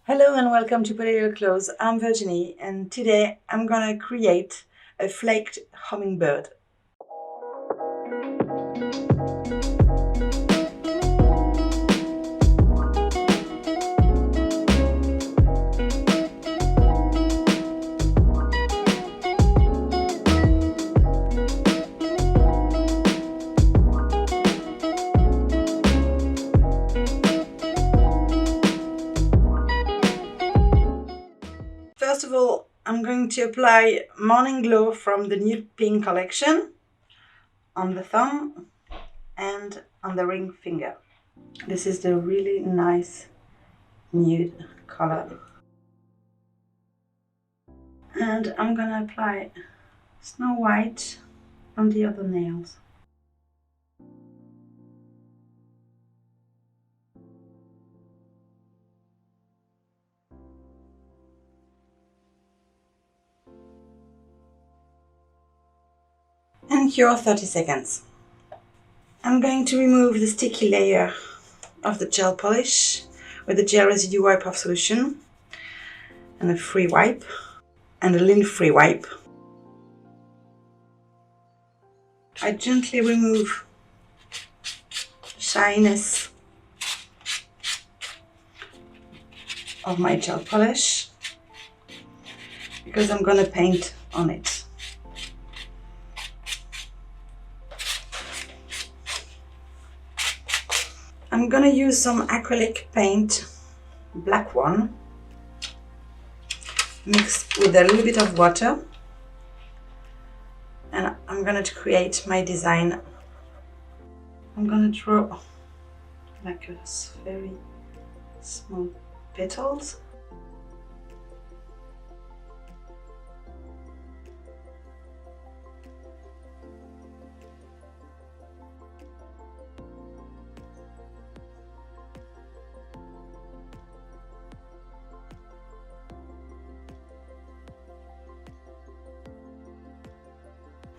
Hello and welcome to Pretty Little Clothes. I'm Virginie and today I'm gonna create a flaked hummingbird. First of all, I'm going to apply Morning Glow from the Nude Pink collection on the thumb and on the ring finger. This is the really nice nude color. And I'm gonna apply Snow White on the other nails. And cure 30 seconds. I'm going to remove the sticky layer of the gel polish with a gel residue wipe-off solution and a free wipe and a lint-free wipe. I gently remove the shyness of my gel polish because I'm gonna paint on it. I'm gonna use some acrylic paint, black one, mixed with a little bit of water, and I'm gonna create my design. I'm gonna draw like a very small petals.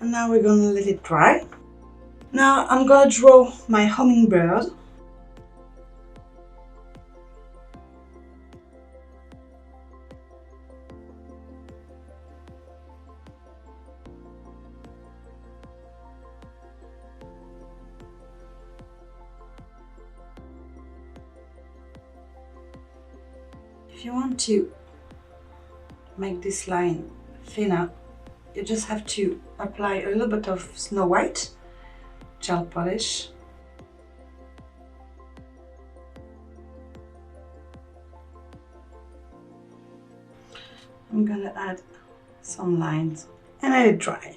And now we're gonna let it dry. Now I'm gonna draw my hummingbird. If you want to make this line thinner, you just have to apply a little bit of Snow White gel polish. I'm gonna add some lines and let it dry.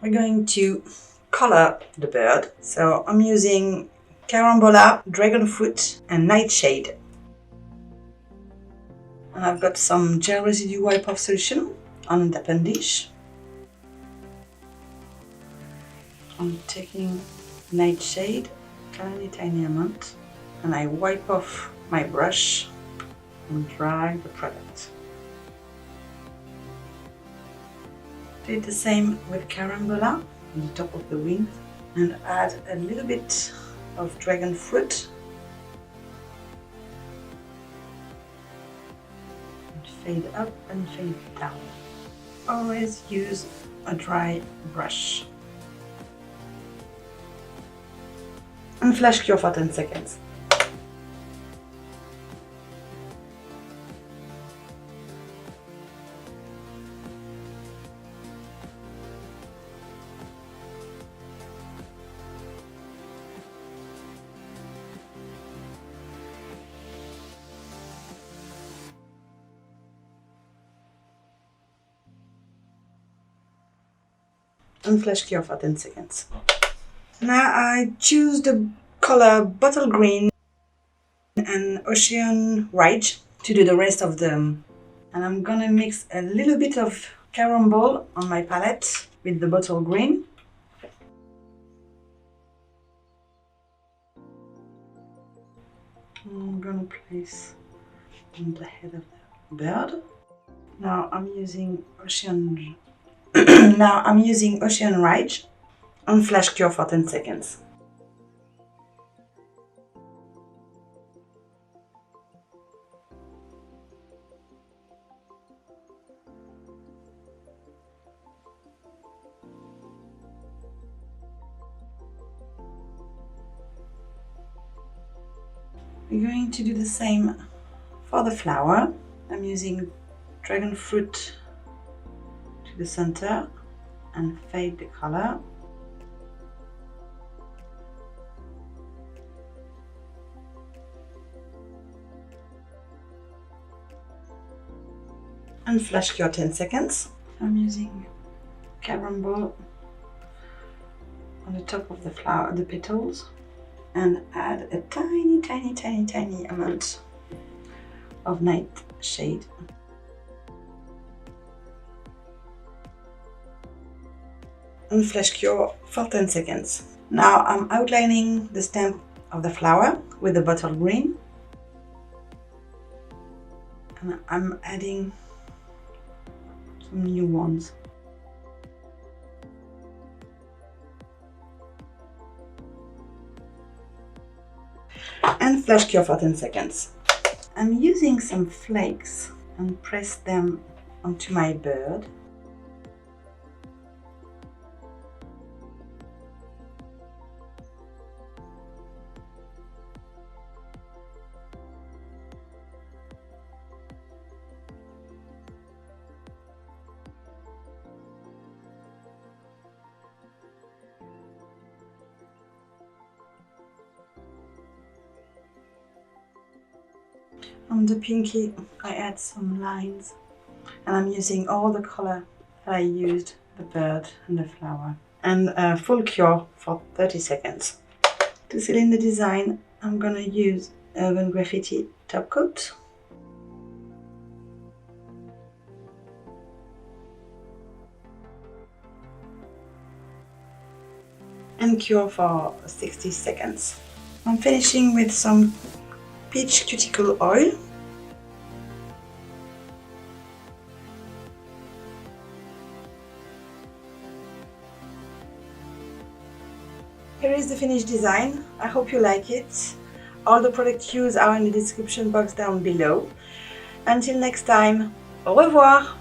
We're going to color the bird. So I'm using Carambola, dragon fruit and Nightshade. And I've got some gel residue wipe-off solution on the dish. I'm taking Nightshade, tiny amount, and I wipe off my brush and dry the product. Did the same with Carambola on the top of the wing and add a little bit of dragon fruit and fade up and fade down. Always use a dry brush and flash cure for 10 seconds. And flash cure for 10 seconds. Now I choose the color bottle green and ocean rage to do the rest of them. And I'm gonna mix a little bit of Carambola on my palette with the bottle green. I'm gonna place on the head of the bird. Now I'm using Ocean now I'm using Ocean Rage and flash cure for 10 seconds. We're going to do the same for the flower. I'm using dragon fruit to the center and fade the color. And flash cure 10 seconds. I'm using Carambola on the top of the flower, the petals, and add a tiny amount of Nightshade. And flash cure for 10 seconds. Now I'm outlining the stem of the flower with the bottle green. And I'm adding some new ones. And flash cure for 10 seconds. I'm using some flakes and press them onto my bird. On the pinky, I add some lines, and I'm using all the color that I used, the bird and the flower. And full cure for 30 seconds. To seal in the design, I'm gonna use Urban Graffiti top coat. And cure for 60 seconds. I'm finishing with some peach cuticle oil. Here is the finished design. I hope you like it. All the products used are in the description box down below. Until next time, au revoir!